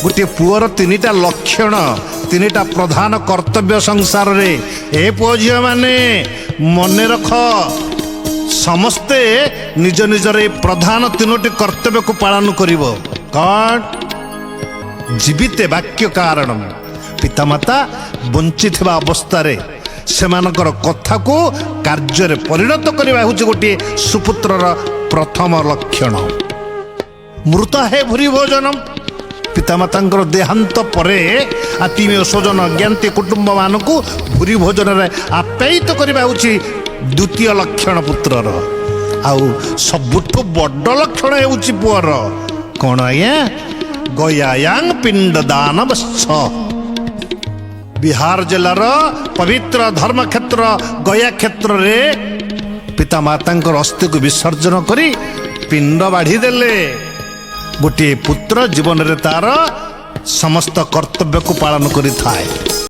गोटे पुअर तीनिटा लक्षण तीनिटा प्रधान कर्तव्य संसार रे ए पुओ झियो माने मन रख समस्ते निज निजर ए प्रधान तीनोटी कर्तव्य को पालन करिवो कौन जीविते वाक्य कारण पितामाता बंचित अवस्था रे सेमानकर कथा को कार्य रे परिणत करबा होछि गोटे सुपुत्रर प्रथम लक्षण। मृत है भूरि भोजनम पितामातांकर देहांत परे आत्मीय स्वजन ज्ञाति कुटुंब मानक भूरि भोजन रे आप्यायित करबा होछि द्वितीय लक्षण पुत्रर। आउ सबुठ बड़ लक्षण होछि पुअर कौन आज्ञा गयायांग पिंडदान वत्स। बिहार जिलार पवित्र धर्म क्षेत्र गया क्षेत्र रे पितामातांकर अस्थि को विसर्जन करी पिंड बाढ़ी देले। गोटे पुत्र जीवन रे तार समस्त कर्तव्य को पालन करि थाए।